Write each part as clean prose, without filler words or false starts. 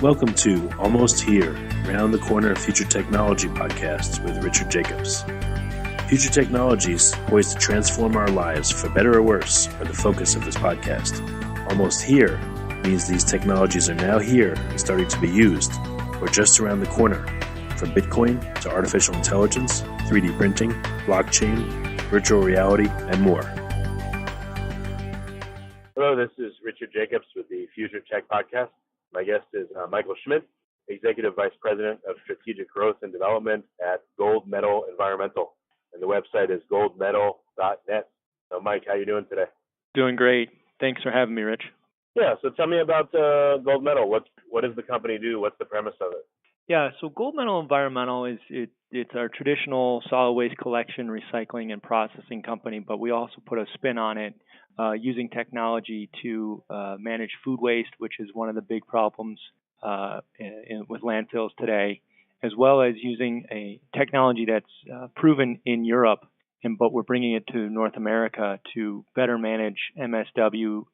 Welcome to Almost Here, Round the Corner Future Technology podcast with Richard Jacobs. Future technologies poised to transform our lives for better or worse are the focus of this podcast. Almost here means these technologies are now here and starting to be used, or just around the corner, from Bitcoin to artificial intelligence, 3D printing, blockchain, virtual reality, and more. Hello, this is Richard Jacobs with the Future Tech Podcast. My guest is Michael Schmidt, Executive Vice President of Strategic Growth and Development at Gold Medal Environmental. And the website is goldmedal.net. So, Mike, how you doing today? Doing great. Thanks for having me, Rich. Yeah, so tell me about Gold Medal. What does the company do? What's the premise of it? Yeah, so Gold Medal Environmental it's our traditional solid waste collection, recycling, and processing company, but we also put a spin on it using technology to manage food waste, which is one of the big problems with landfills today, as well as using a technology that's proven in Europe, but we're bringing it to North America to better manage MSW,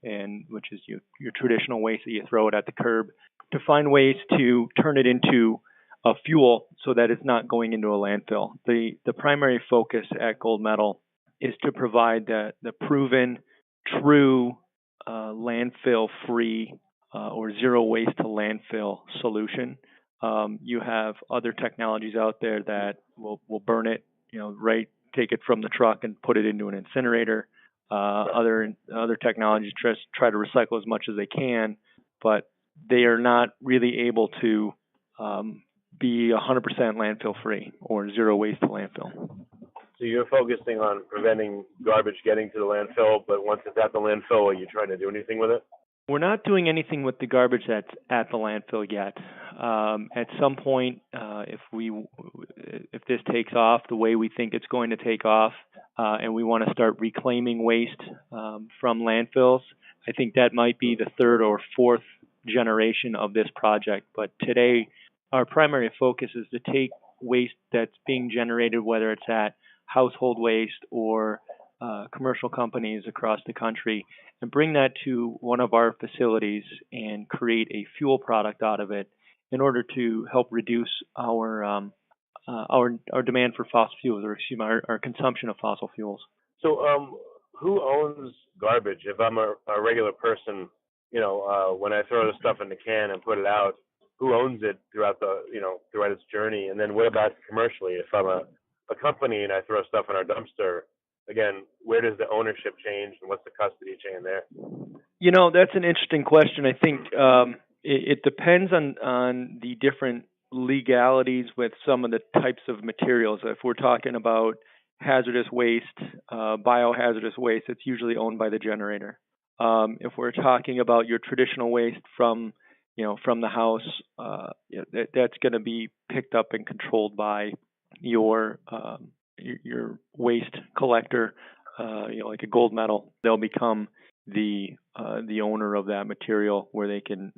which is your traditional waste that you throw it at the curb, to find ways to turn it into a fuel so that it's not going into a landfill. The primary focus at Gold Medal is to provide the proven, true landfill-free or zero-waste-to-landfill solution. You have other technologies out there that will burn it, take it from the truck and put it into an incinerator. Other technologies try to recycle as much as they can, but they are not really able to be 100% landfill free or zero waste to landfill. So you're focusing on preventing garbage getting to the landfill, but once it's at the landfill, are you trying to do anything with it? We're not doing anything with the garbage that's at the landfill yet. At some point, if this takes off the way we think it's going to take off, and we want to start reclaiming waste from landfills, I think that might be the third or fourth generation of this project. But today, our primary focus is to take waste that's being generated, whether it's at household waste or commercial companies across the country, and bring that to one of our facilities and create a fuel product out of it in order to help reduce our demand for fossil fuels, or our consumption of fossil fuels. So, who owns garbage? If I'm a regular person, when I throw the stuff in the can and put it out, who owns it throughout its journey? And then what about commercially? If I'm a company and I throw stuff in our dumpster, again, where does the ownership change and what's the custody chain there? That's an interesting question. I think it depends on the different legalities with some of the types of materials. If we're talking about hazardous waste, biohazardous waste, it's usually owned by the generator. If we're talking about your traditional waste from the house, that's going to be picked up and controlled by your waste collector, like a Gold Medal. They'll become the owner of that material, where they can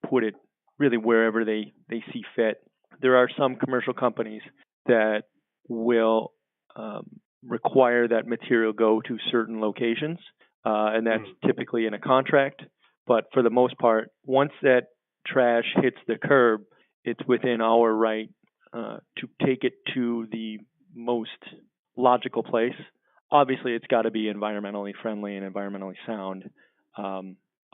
put it really wherever they see fit. There are some commercial companies that will require that material go to certain locations, and that's typically in a contract. But for the most part, once that trash hits the curb, it's within our right to take it to the most logical place. Obviously, it's got to be environmentally friendly and environmentally sound.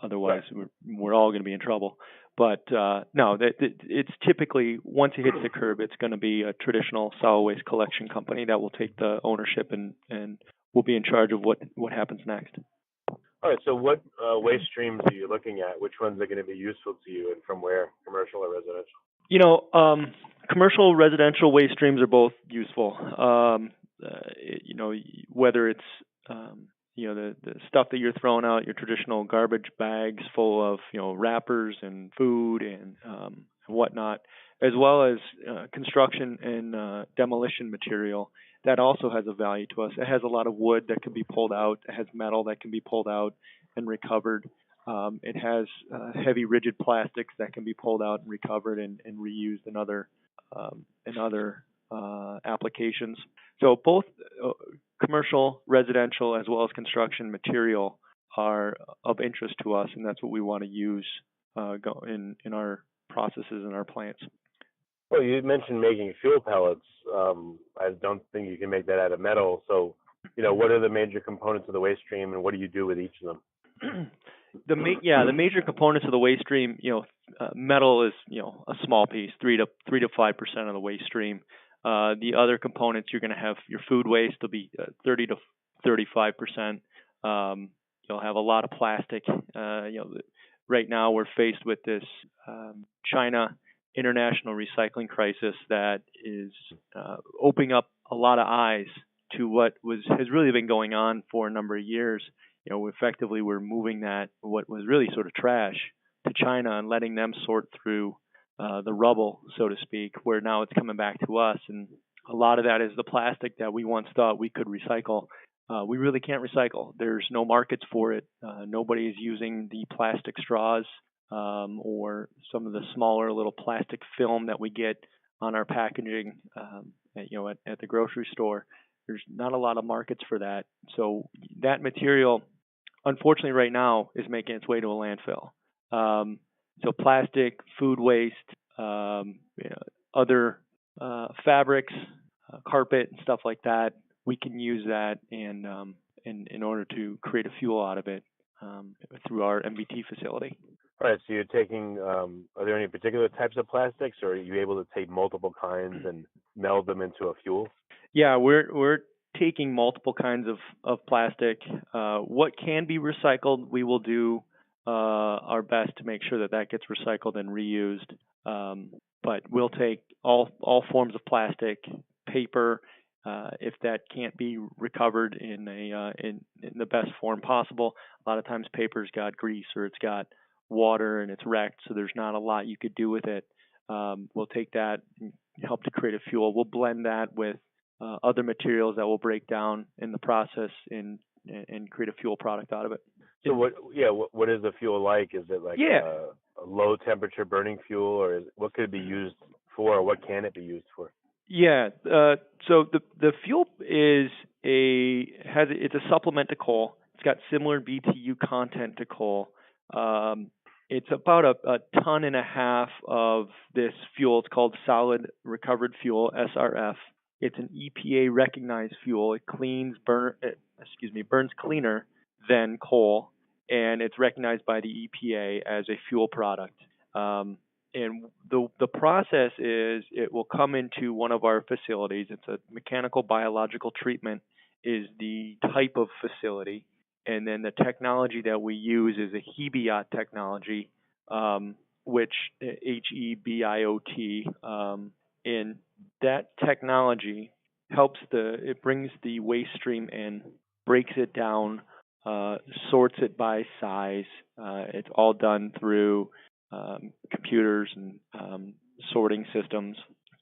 Otherwise, we're all going to be in trouble. But no, it's typically, once it hits the curb, it's going to be a traditional solid waste collection company that will take the ownership and will be in charge of what happens next. All right, so what waste streams are you looking at? Which ones are going to be useful to you, and from where, commercial or residential? Commercial, residential waste streams are both useful. Whether it's the stuff that you're throwing out, your traditional garbage bags full of wrappers and food and whatnot, as well as construction and demolition material. That also has a value to us. It has a lot of wood that can be pulled out. It has metal that can be pulled out and recovered. It has heavy, rigid plastics that can be pulled out and recovered and reused in other applications. So both commercial, residential, as well as construction material are of interest to us, and that's what we want to use in our processes in our plants. Well, you mentioned making fuel pellets. I don't think you can make that out of metal. So, what are the major components of the waste stream, and what do you do with each of them? The major components of the waste stream, metal is a small piece, 3 to 5% of the waste stream. The other components, you're going to have your food waste will be 30 to 35%. You'll have a lot of plastic. Right now we're faced with this China international recycling crisis that is opening up a lot of eyes to what has really been going on for a number of years. Effectively we're moving what was really sort of trash to China and letting them sort through the rubble, so to speak, where now it's coming back to us. And a lot of that is the plastic that we once thought we could recycle. We really can't recycle. There's no markets for it. Nobody is using the plastic straws or some of the smaller little plastic film that we get on our packaging at the grocery store. There's not a lot of markets for that. So that material, unfortunately, right now is making its way to a landfill. So plastic, food waste, other fabrics, carpet and stuff like that, we can use that in order to create a fuel out of it through our MBT facility. All right. So you're taking, are there any particular types of plastics, or are you able to take multiple kinds and meld them into a fuel? Yeah, we're taking multiple kinds of plastic. What can be recycled, we will do our best to make sure that gets recycled and reused. But we'll take all forms of plastic, paper, if that can't be recovered in the best form possible. A lot of times paper's got grease or it's got water and it's wrecked, so there's not a lot you could do with it. We'll take that and help to create a fuel. We'll blend that with other materials that will break down in the process and create a fuel product out of it. So what is the fuel like? Is it like a low temperature burning fuel, or what could it be used for, or what can it be used for? Yeah, so the fuel it's a supplement to coal. It's got similar BTU content to coal. It's about a ton and a half of this fuel. It's called solid recovered fuel, SRF. It's an EPA recognized fuel. It burns cleaner than coal, and it's recognized by the EPA as a fuel product. And the process is it will come into one of our facilities. It's a mechanical biological treatment is the type of facility. And then the technology that we use is a HEBIOT technology, which HEBIOT. And that technology it brings the waste stream in, breaks it down, sorts it by size. It's all done through computers and sorting systems.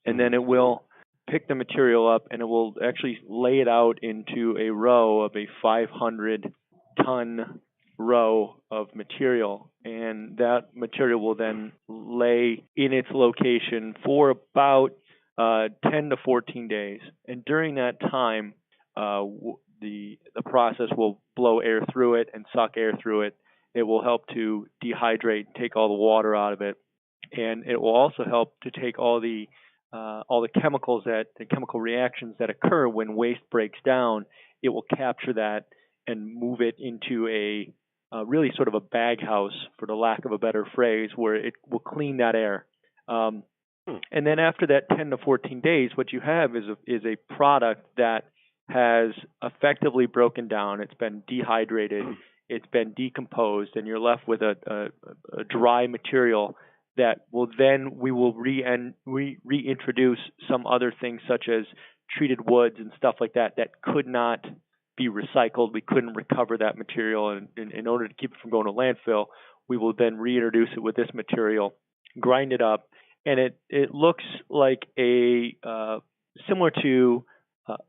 And then it will pick the material up and it will actually lay it out into a row of a 500-ton row of material. And that material will then lay in its location for about 10 to 14 days. And during that time, the process will blow air through it and suck air through it. It will help to dehydrate, take all the water out of it, and it will also help to take all the chemical reactions that occur when waste breaks down. It will capture that and move it into a really sort of a bag house, for the lack of a better phrase, where it will clean that air. And then after that 10 to 14 days, what you have is a product that has effectively broken down. It's been dehydrated. It's been decomposed, and you're left with a dry material that we will reintroduce some other things such as treated woods and stuff like that could not be recycled. We couldn't recover that material, and in order to keep it from going to landfill, we will then reintroduce it with this material, grind it up, and it looks like similar to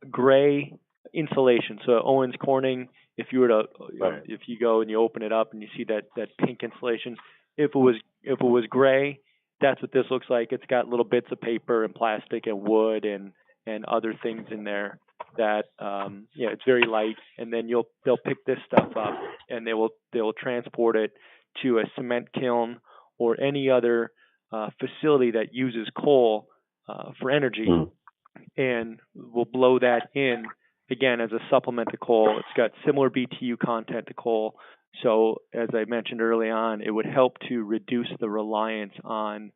gray insulation. So Owens Corning, if you were to if you go and you open it up and you see that pink insulation, if it was gray, that's what this looks like. It's got little bits of paper and plastic and wood and other things in there that it's very light. And then they'll pick this stuff up and they will transport it to a cement kiln or any other facility that uses coal for energy, and we'll blow that in again as a supplement to coal. It's got similar BTU content to coal, so as I mentioned early on, it would help to reduce the reliance on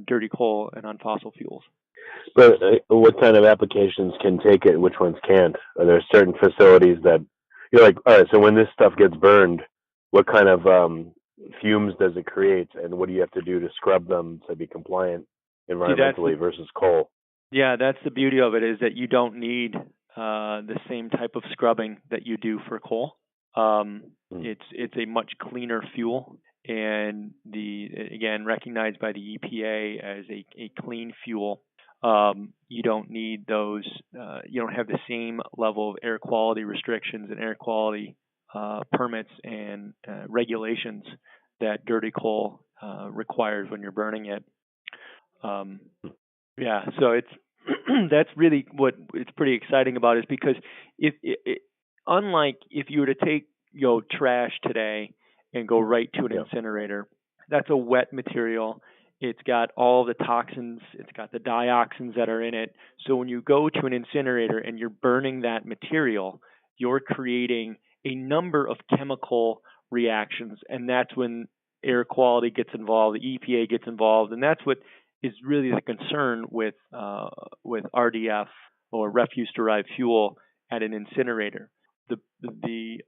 dirty coal and on fossil fuels. But what kind of applications can take it and which ones can't? Are there certain facilities that you're like, all right, so when this stuff gets burned, what kind of fumes does it create, and what do you have to do to scrub them to be compliant environmentally versus coal? Yeah, that's the beauty of it, is that you don't need the same type of scrubbing that you do for coal. It's a much cleaner fuel, and again recognized by the EPA as a clean fuel. You don't need those. You don't have the same level of air quality restrictions and air quality permits and regulations that dirty coal requires when you're burning it. Yeah, so it's that's really what it's pretty exciting about, is because unlike if you were to take trash today and go right to an incinerator, that's a wet material. It's got all the toxins, it's got the dioxins that are in it. So when you go to an incinerator and you're burning that material, you're creating a number of chemical reactions, and that's when air quality gets involved, the EPA gets involved, and that's what is really the concern with RDF, or refuse-derived fuel, at an incinerator. The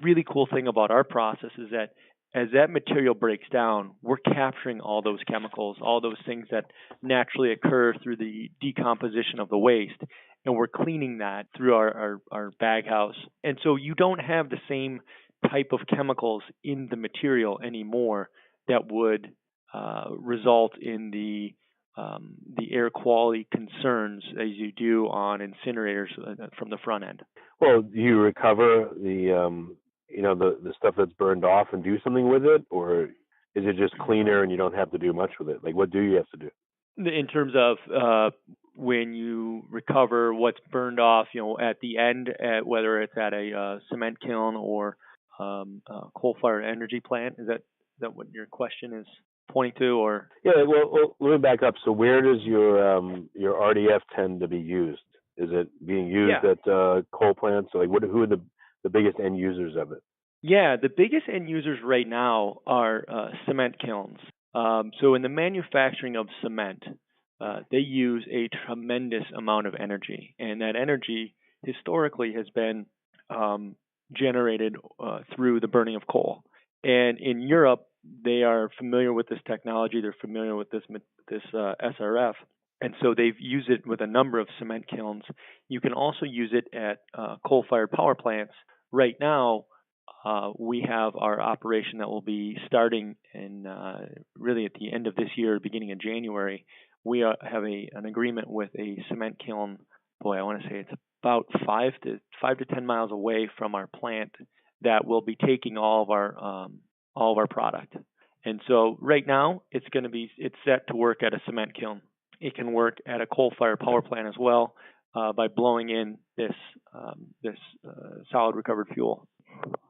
really cool thing about our process is that as that material breaks down, we're capturing all those chemicals, all those things that naturally occur through the decomposition of the waste, and we're cleaning that through our bag house. And so you don't have the same type of chemicals in the material anymore that would result in the air quality concerns as you do on incinerators from the front end. Well, do you recover the stuff that's burned off and do something with it, or is it just cleaner and you don't have to do much with it? Like, what do you have to do? In terms of when you recover what's burned off, at the end, whether it's at a cement kiln or a coal-fired energy plant, is that what your question is pointing to? Or well, let me back up. So where does your RDF tend to be used? Is it being used at coal plants? So who are the biggest end users of it? Yeah, the biggest end users right now are cement kilns. So in the manufacturing of cement, they use a tremendous amount of energy, and that energy historically has been generated through the burning of coal. And in Europe, they are familiar with this technology. They're familiar with this SRF, and so they've used it with a number of cement kilns. You can also use it at coal-fired power plants. Right now, we have our operation that will be starting in really at the end of this year, beginning of January. We have an agreement with a cement kiln. Boy, I want to say it's about 5 to 10 miles away from our plant, that will be taking all of our product. And so right now it's set to work at a cement kiln. It can work at a coal-fired power plant as well by blowing in this solid recovered fuel.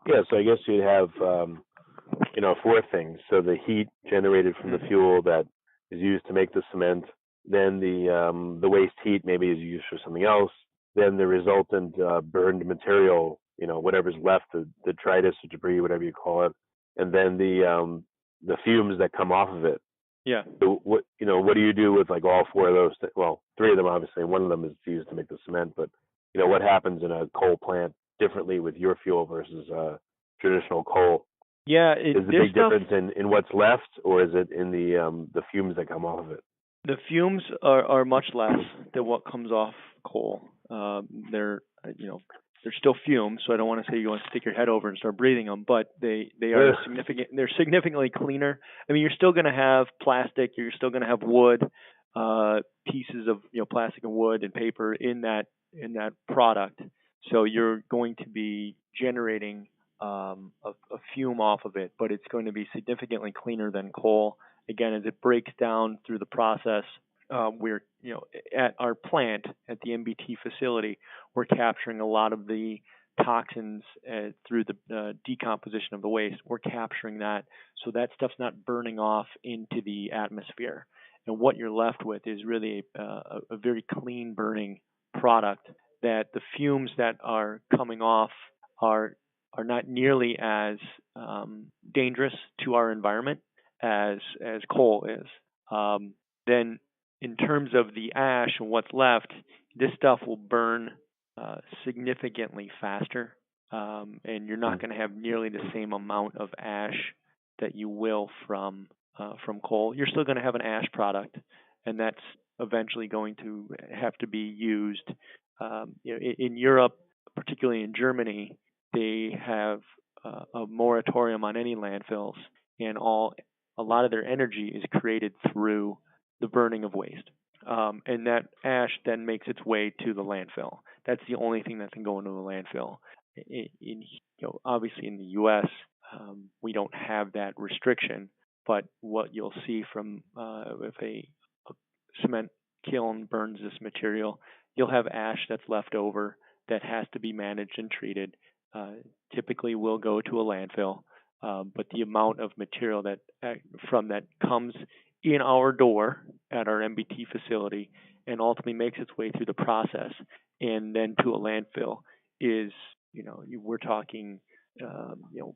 Yeah, so I guess you'd have, 4 things. So the heat generated from the fuel that is used to make the cement, then the waste heat maybe is used for something else, then the resultant burned material, whatever's left, the detritus or debris, whatever you call it, and then the fumes that come off of it. Yeah. So what do you do with all 4 of those? Well, 3 of them obviously. One of them is used to make the cement, but what happens in a coal plant differently with your fuel versus traditional coal? Yeah, is the big difference in what's left, or is it in the fumes that come off of it? The fumes are much less than what comes off coal. They're still fumes, so I don't want to say you want to stick your head over and start breathing them, but they are significant. They're significantly cleaner. I mean, you're still going to have plastic. You're still going to have wood, pieces of plastic and wood and paper in that product. So you're going to be generating a fume off of it, but it's going to be significantly cleaner than coal. Again, as it breaks down through the process, we're at our plant at the MBT facility, we're capturing a lot of the toxins through the decomposition of the waste. We're capturing that, so that stuff's not burning off into the atmosphere. And what you're left with is really a very clean burning product that the fumes that are coming off are not nearly as dangerous to our environment as coal is. Then, in terms of the ash and what's left, this stuff will burn significantly faster, and you're not going to have nearly the same amount of ash that you will from coal. You're still going to have an ash product, and that's eventually going to have to be used. In Europe, particularly in Germany, they have a moratorium on any landfills, and a lot of their energy is created through the burning of waste. And that ash then makes its way to the landfill. That's the only thing that can go into the landfill. Obviously in the U.S., we don't have that restriction, but what you'll see from if a cement kiln burns this material, you'll have ash that's left over that has to be managed and treated. Typically will go to a landfill, but the amount of material that comes in our door at our MBT facility and ultimately makes its way through the process and then to a landfill is, we're talking,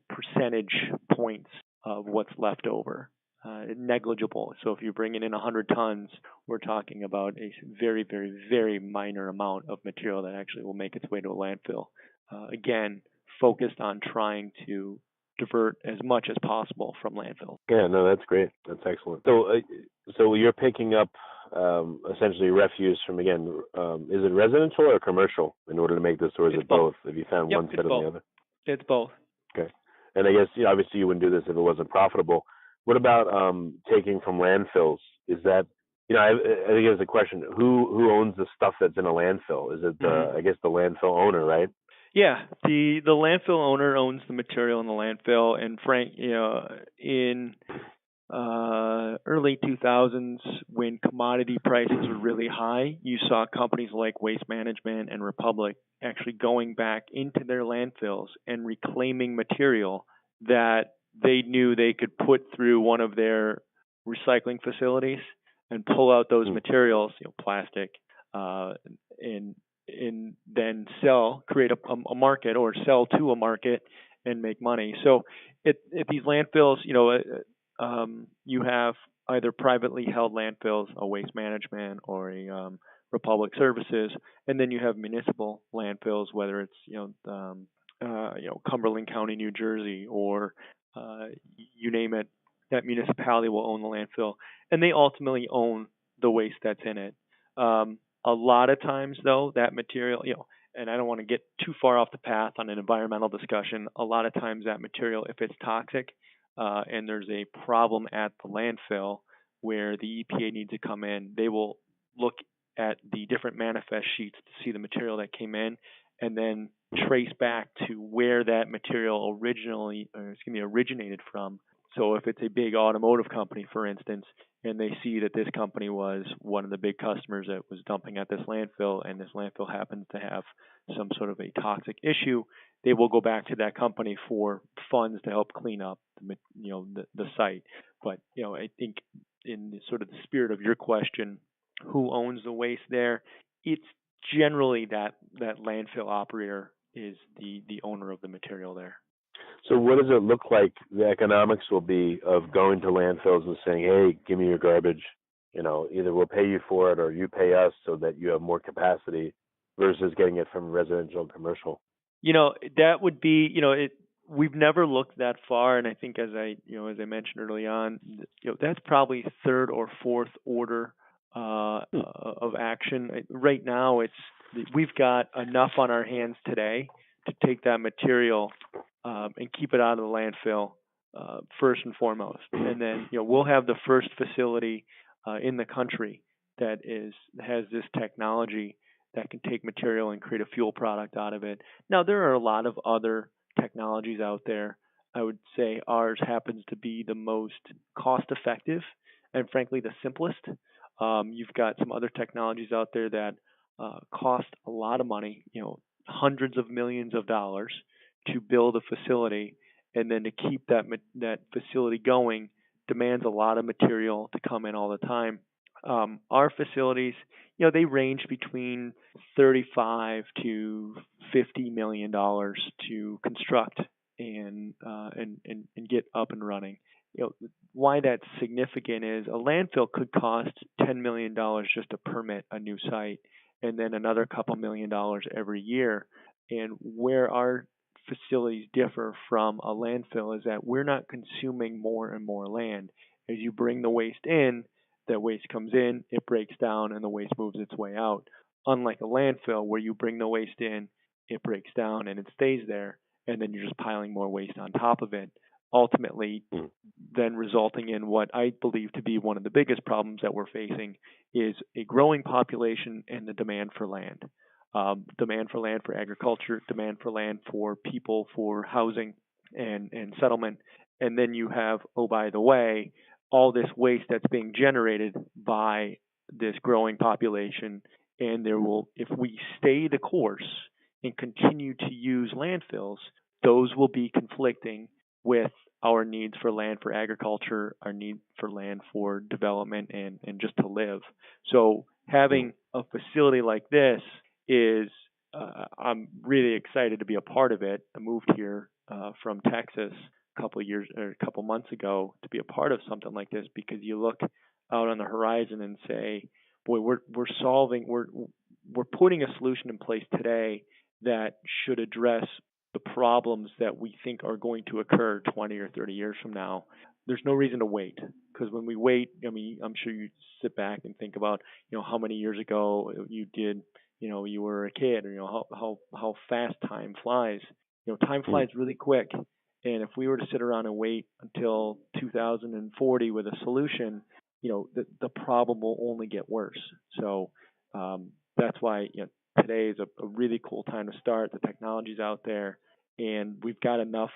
percentage points of what's left over. Negligible. So if you're bringing in 100 tons, we're talking about a very, very, very minor amount of material that actually will make its way to a landfill. Again, focused on trying to divert as much as possible from landfill. Yeah, no, that's great. That's excellent. So you're picking up essentially refuse from, again, is it residential or commercial in order to make this, or is it both? Have you found one better than the other? It's both. Okay. And I guess, obviously you wouldn't do this if it wasn't profitable. What about taking from landfills? Is that, I think there's a question, who owns the stuff that's in a landfill? Is it I guess the landfill owner, right? Yeah, the landfill owner owns the material in the landfill, and Frank, in early 2000s, when commodity prices were really high, you saw companies like Waste Management and Republic actually going back into their landfills and reclaiming material that they knew they could put through one of their recycling facilities and pull out those materials, plastic, and then create a market or sell to a market and make money. So at these landfills, you have either privately held landfills, a Waste Management or a Republic Services, and then you have municipal landfills, whether it's Cumberland County, New Jersey, or you name it. That municipality will own the landfill, and they ultimately own the waste that's in it. A lot of times, though, that material, and I don't want to get too far off the path on an environmental discussion, a lot of times that material, if it's toxic and there's a problem at the landfill where the EPA needs to come in, they will look at the different manifest sheets to see the material that came in and then trace back to where that material originated from. So if it's a big automotive company, for instance, and they see that this company was one of the big customers that was dumping at this landfill, and this landfill happens to have some sort of a toxic issue, they will go back to that company for funds to help clean up the site. But I think in the sort of the spirit of your question, who owns the waste there? It's generally that landfill operator is the owner of the material there. So what does it look like the economics will be of going to landfills and saying, hey, give me your garbage, either we'll pay you for it or you pay us so that you have more capacity versus getting it from residential and commercial? That would be, we've never looked that far. And I think as I mentioned early on, that's probably third or fourth order of action. Right now, we've got enough on our hands today to take that material and keep it out of the landfill first and foremost. And then we'll have the first facility in the country that has this technology that can take material and create a fuel product out of it. Now, there are a lot of other technologies out there. I would say ours happens to be the most cost effective and frankly the simplest. You've got some other technologies out there that cost a lot of money, hundreds of millions of dollars to build a facility, and then to keep that facility going demands a lot of material to come in all the time. Our facilities, they range between 35 to 50 million dollars to construct and get up and running. Why that's significant is a landfill could cost $10 million just to permit a new site, and then another couple $1,000,000 every year. And where our facilities differ from a landfill is that we're not consuming more and more land. As you bring the waste in, that waste comes in, it breaks down, and the waste moves its way out. Unlike a landfill where you bring the waste in, it breaks down, and it stays there, and then you're just piling more waste on top of it, ultimately then resulting in what I believe to be one of the biggest problems that we're facing is a growing population and the demand for land. Demand for land for agriculture, demand for land for people, for housing and settlement. And then you have, oh, by the way, all this waste that's being generated by this growing population. And there will, if we stay the course and continue to use landfills, those will be conflicting with our needs for land for agriculture, our need for land for development and just to live. So having a facility like this is, I'm really excited to be a part of it. I moved here from Texas a couple months ago to be a part of something like this, because you look out on the horizon and say, boy, we're putting a solution in place today that should address the problems that we think are going to occur 20 or 30 years from now. There's no reason to wait, because when we wait, I mean, I'm sure you sit back and think about, how many years ago you did, you were a kid, or how fast time flies. Time flies really quick, and if we were to sit around and wait until 2040 with a solution, the problem will only get worse. So that's why today is a really cool time to start. The technology's out there, and we've got enough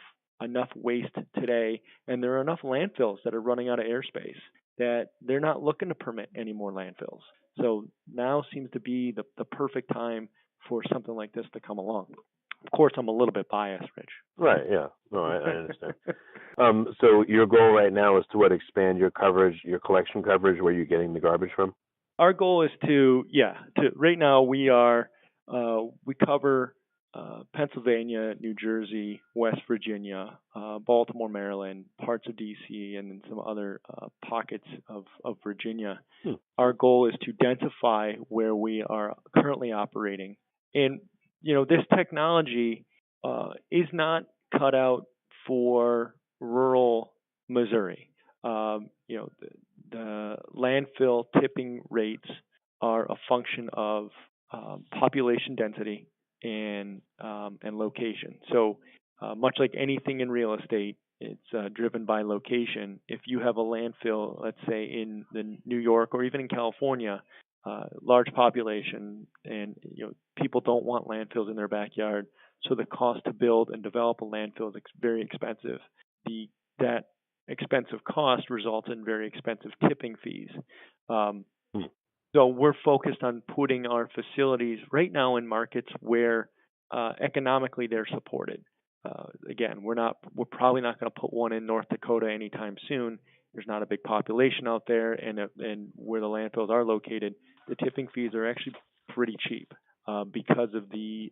waste today, and there are enough landfills that are running out of airspace that they're not looking to permit any more landfills. So now seems to be the perfect time for something like this to come along. Of course, I'm a little bit biased, Rich. Right, yeah. No, I understand. So your goal right now is to expand your coverage, your collection coverage, where you're getting the garbage from? Our goal is to right now we cover Pennsylvania, New Jersey, West Virginia, Baltimore, Maryland, parts of D.C., and then some other pockets of Virginia. Our goal is to densify where we are currently operating. And, this technology is not cut out for rural Missouri. The landfill tipping rates are a function of population density and location. So much like anything in real estate, it's driven by location. If you have a landfill, let's say in New York or even in California, large population, and people don't want landfills in their backyard, so the cost to build and develop a landfill is very expensive. That expensive cost results in very expensive tipping fees. So we're focused on putting our facilities right now in markets where economically they're supported. Again, we're probably not going to put one in North Dakota anytime soon. There's not a big population out there, and where the landfills are located, the tipping fees are actually pretty cheap because of the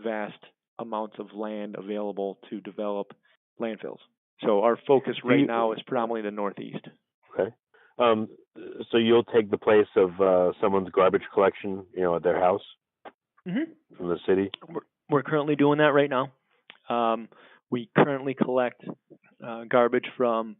vast amounts of land available to develop landfills. So our focus right now is predominantly the Northeast. Okay. So you'll take the place of someone's garbage collection, at their house from the city? We're currently doing that right now. We currently collect garbage from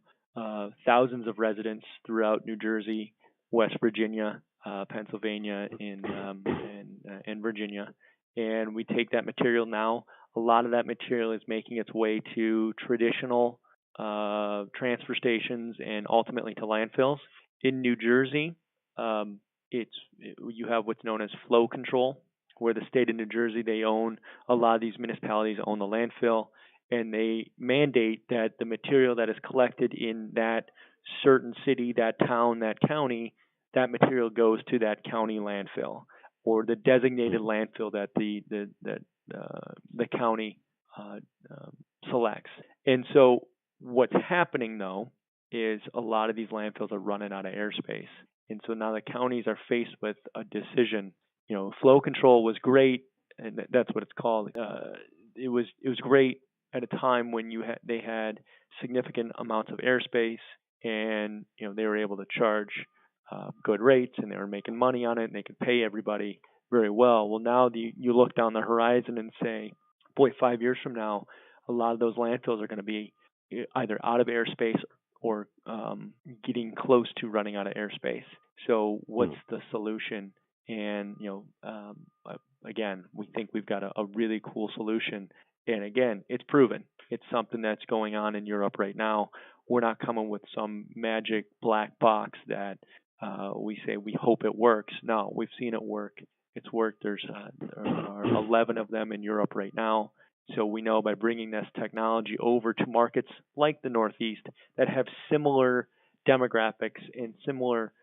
thousands of residents throughout New Jersey, West Virginia, Pennsylvania, and Virginia. And we take that material now. A lot of that material is making its way to traditional transfer stations and ultimately to landfills. In New Jersey, you have what's known as flow control, where the state of New Jersey, a lot of these municipalities own the landfill, and they mandate that the material that is collected in that certain city, that town, that county, that material goes to that county landfill or the designated landfill that the county selects. And so what's happening though is a lot of these landfills are running out of airspace, and so now the counties are faced with a decision. Flow control was great, and that's what it's called. It was great at a time when they had significant amounts of airspace, and they were able to charge good rates, and they were making money on it, and they could pay everybody very well. Well, now you look down the horizon and say, boy, 5 years from now, a lot of those landfills are going to be either out of airspace or getting close to running out of airspace. So what's the solution? And again, we think we've got a really cool solution. And again, it's proven. It's something that's going on in Europe right now. We're not coming with some magic black box that we say we hope it works. No, we've seen it work. It's worked. There are 11 of them in Europe right now. So we know by bringing this technology over to markets like the Northeast that have similar demographics and similar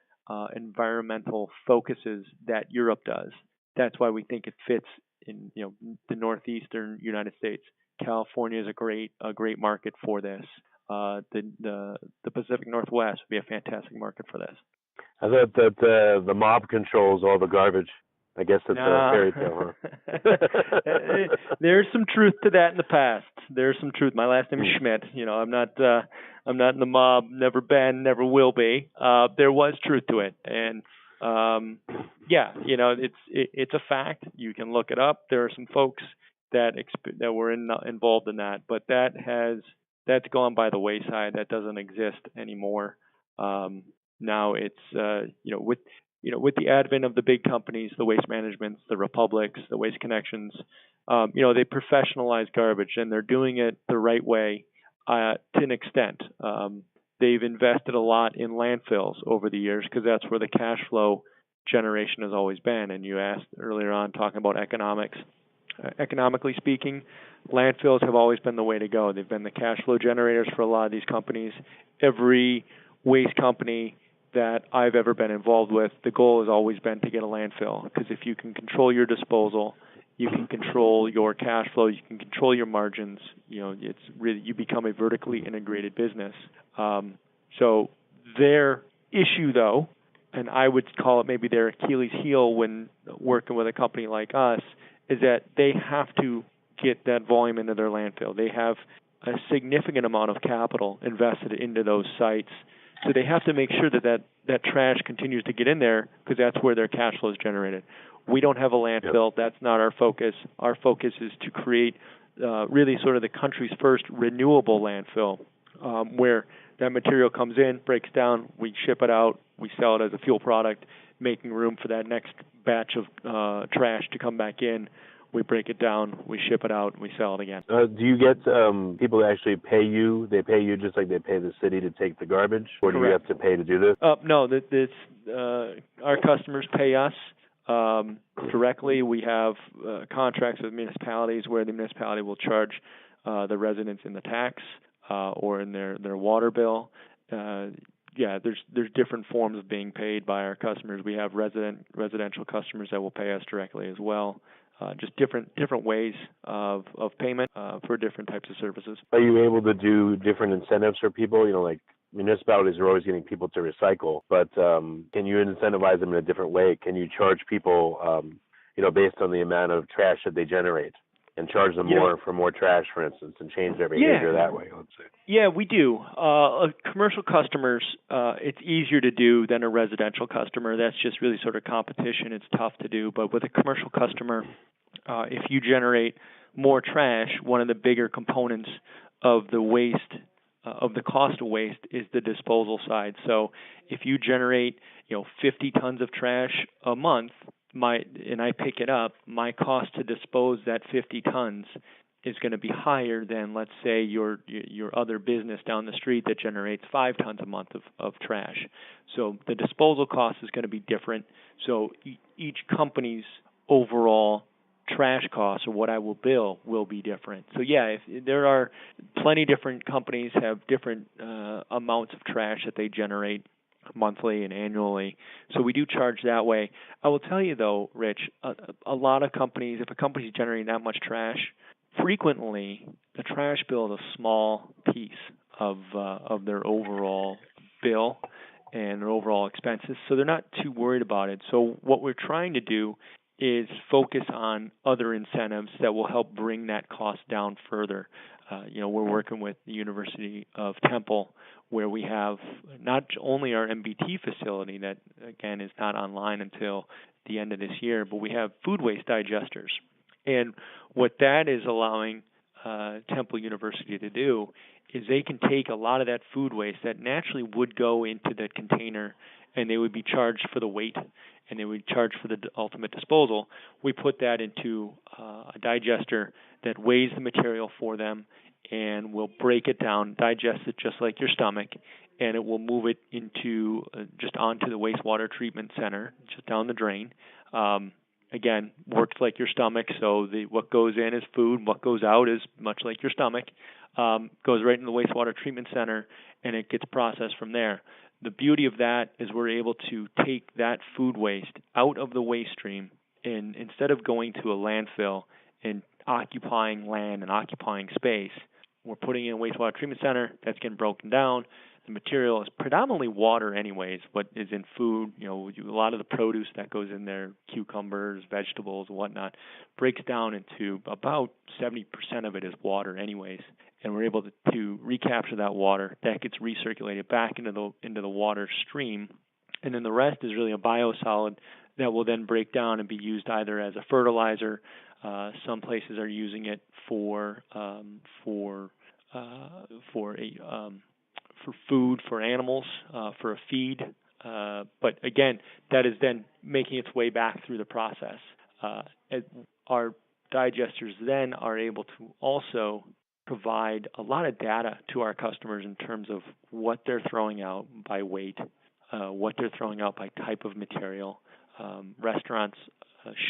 environmental focuses that Europe does. That's why we think it fits in the Northeastern United States. California is a great market for this. The Pacific Northwest would be a fantastic market for this. I thought that the mob controls all the garbage. I guess it's a fairy tale, huh? There's some truth to that in the past. There's some truth. My last name is Schmidt. I'm not in the mob. Never been. Never will be. There was truth to it, and it's a fact. You can look it up. There are some folks that were involved in that, but that's gone by the wayside. That doesn't exist anymore. Now it's with the advent of the big companies, the Waste Managements, the Republics, the Waste Connections, they professionalize garbage, and they're doing it the right way to an extent. They've invested a lot in landfills over the years because that's where the cash flow generation has always been. And you asked earlier on talking about economics. Economically speaking, landfills have always been the way to go. They've been the cash flow generators for a lot of these companies. Every waste company that I've ever been involved with, the goal has always been to get a landfill, because if you can control your disposal, you can control your cash flow, you can control your margins. It's really, you become a vertically integrated business. So their issue, though, and I would call it maybe their Achilles heel when working with a company like us, is that they have to get that volume into their landfill. They have a significant amount of capital invested into those sites. So they have to make sure that trash continues to get in there, because that's where their cash flow is generated. We don't have a landfill. Yep. That's not our focus. Our focus is to create really sort of the country's first renewable landfill, where that material comes in, breaks down, we ship it out, we sell it as a fuel product, making room for that next batch of trash to come back in. We break it down, we ship it out, and we sell it again. Do you get people that actually pay you? They pay you just like they pay the city to take the garbage? Or do Correct. you have to pay to do this? No, our customers pay us directly. We have contracts with municipalities where the municipality will charge the residents in the tax or in their water bill. There's different forms of being paid by our customers. We have residential customers that will pay us directly as well. Just different ways of payment for different types of services. Are you able to do different incentives for people? Like municipalities are always getting people to recycle, but can you incentivize them in a different way? Can you charge people, based on the amount of trash that they generate, and charge them more for more trash, for instance, and change their behavior that way, let's say? Yeah, we do. Commercial customers, it's easier to do than a residential customer. That's just really sort of competition. It's tough to do. But with a commercial customer, if you generate more trash, one of the bigger components of the waste, of the cost of waste, is the disposal side. So if you generate, 50 tons of trash a month, and I pick it up, my cost to dispose that 50 tons is going to be higher than, let's say, your other business down the street that generates 5 tons a month of trash. So the disposal cost is going to be different. So each company's overall trash costs, or what I will bill, will be different. So if there are plenty different companies have different amounts of trash that they generate. monthly and annually. So we do charge that way. I will tell you though, Rich, a lot of companies, if a company's generating that much trash, frequently the trash bill is a small piece of their overall bill and their overall expenses. So they're not too worried about it. So what we're trying to do is focus on other incentives that will help bring that cost down further. We're working with the University of Temple, where we have not only our MBT facility that, again, is not online until the end of this year, but we have food waste digesters. And what that is allowing Temple University to do is they can take a lot of that food waste that naturally would go into that container, and they would be charged for the weight, and they would charge for the ultimate disposal. We put that into a digester that weighs the material for them and will break it down, digest it just like your stomach, and it will move it into just onto the wastewater treatment center, just down the drain. Again, works like your stomach, so what goes in is food, what goes out is much like your stomach. Goes right in the wastewater treatment center, and it gets processed from there. The beauty of that is we're able to take that food waste out of the waste stream, and instead of going to a landfill and occupying land and occupying space, we're putting in a wastewater treatment center that's getting broken down. The material is predominantly water anyways, what is in food, a lot of the produce that goes in there, cucumbers, vegetables, and whatnot, breaks down into about 70% of it is water anyways. And we're able to recapture that water. That gets recirculated back into the water stream. And then the rest is really a biosolid that will then break down and be used either as a fertilizer. Some places are using it for food for animals, for a feed. But again, that is then making its way back through the process. Our digesters then are able to also provide a lot of data to our customers in terms of what they're throwing out by weight, what they're throwing out by type of material. Restaurants,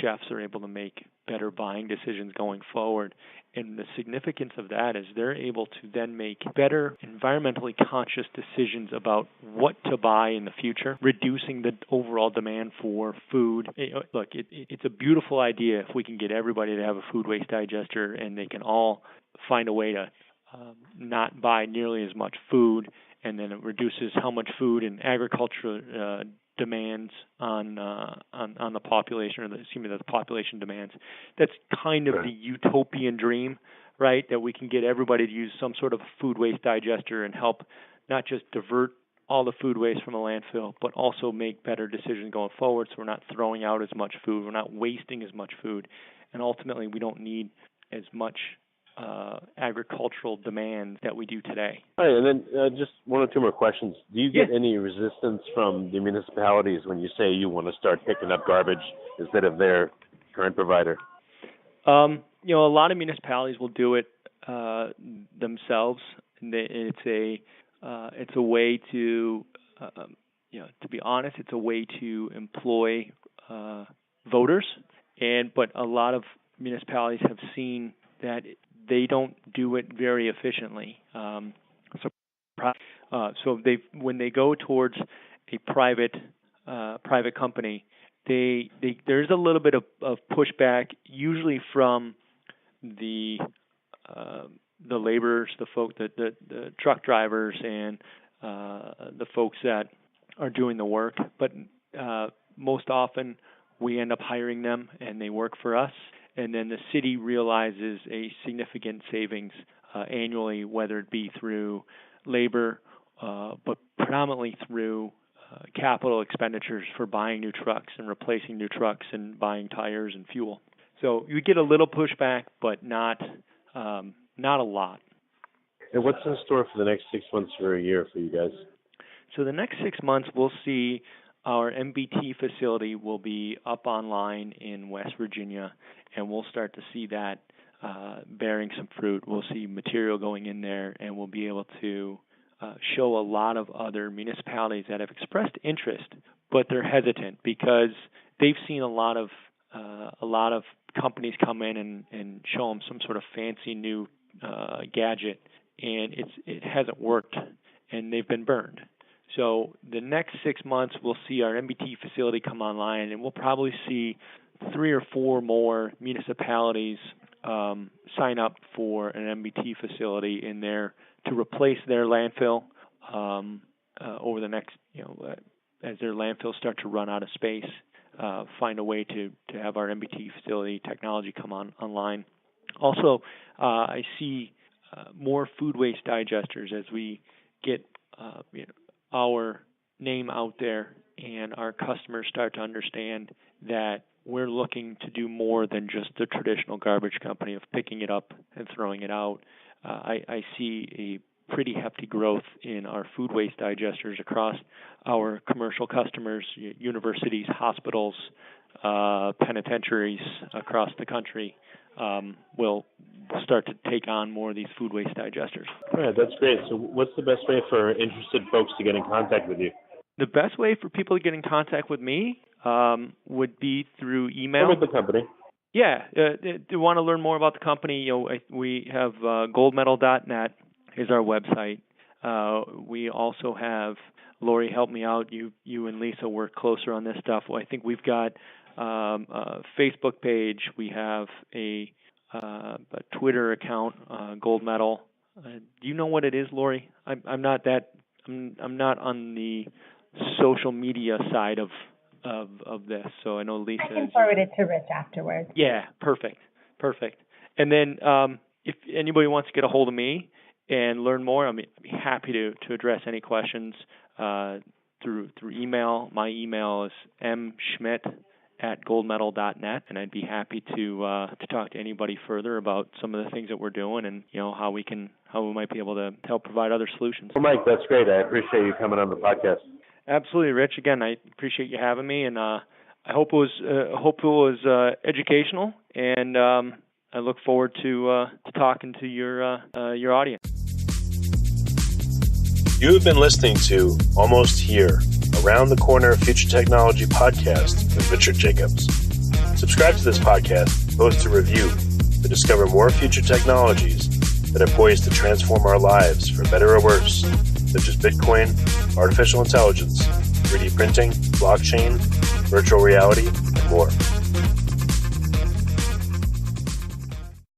chefs are able to make better buying decisions going forward. And the significance of that is they're able to then make better environmentally conscious decisions about what to buy in the future, reducing the overall demand for food. Look, it's a beautiful idea if we can get everybody to have a food waste digester and they can all find a way to not buy nearly as much food, and then it reduces how much food and agriculture demands on the population, or the population demands. That's kind of the utopian dream, right? That we can get everybody to use some sort of food waste digester and help not just divert all the food waste from a landfill, but also make better decisions going forward, so we're not throwing out as much food, we're not wasting as much food, and ultimately we don't need as much agricultural demand that we do today. All right, and then just one or two more questions. Do you get any resistance from the municipalities when you say you want to start picking up garbage instead of their current provider? A lot of municipalities will do it themselves. It's a way to, to be honest, it's a way to employ voters. But a lot of municipalities have seen that they don't do it very efficiently. So when they go towards a private company, there's a little bit of pushback, usually from the laborers, the truck drivers, and the folks that are doing the work. But most often, we end up hiring them, and they work for us. And then the city realizes a significant savings annually, whether it be through labor, but predominantly through capital expenditures for buying new trucks and replacing new trucks and buying tires and fuel. So you get a little pushback, but not a lot. And what's in store for the next 6 months or a year for you guys? So the next 6 months, we'll see our MBT facility will be up online in West Virginia, and we'll start to see that bearing some fruit. We'll see material going in there, and we'll be able to show a lot of other municipalities that have expressed interest, but they're hesitant because they've seen a lot of companies come in and show them some sort of fancy new gadget, and it hasn't worked, and they've been burned. So the next 6 months, we'll see our MBT facility come online, and we'll probably see 3 or 4 more municipalities sign up for an MBT facility in there to replace their landfill over the next, as their landfills start to run out of space, find a way to have our MBT facility technology come online. Also, I see more food waste digesters as we get our name out there and our customers start to understand that we're looking to do more than just the traditional garbage company of picking it up and throwing it out. I see a pretty hefty growth in our food waste digesters across our commercial customers, universities, hospitals, penitentiaries across the country will start to take on more of these food waste digesters. All right, that's great. So what's the best way for interested folks to get in contact with you? The best way for people to get in contact with me would be through email. Or with the company. Yeah. Do you want to learn more about the company? We have goldmedal.net is our website. We also have, Lori, help me out. You and Lisa work closer on this stuff. Well, I think we've got a Facebook page. We have a Twitter account, Gold Medal. Do you know what it is, Lori? I'm not on the social media side of this, so I know Lisa. I can forward it to Rich afterwards. Yeah, perfect. And then if anybody wants to get a hold of me and learn more, I'd be happy to address any questions through email. My email is mschmidt@goldmedal.net, and I'd be happy to talk to anybody further about some of the things that we're doing and how we might be able to help provide other solutions. Well, Mike, that's great. I appreciate you coming on the podcast. Absolutely, Rich. Again, I appreciate you having me, and I hope it was educational, and I look forward to talking to your audience. You have been listening to Almost Here, Around the Corner Future Technology podcast with Richard Jacobs. Subscribe to this podcast, post a review to discover more future technologies that are poised to transform our lives for better or worse, such as Bitcoin, artificial intelligence, 3D printing, blockchain, virtual reality, and more.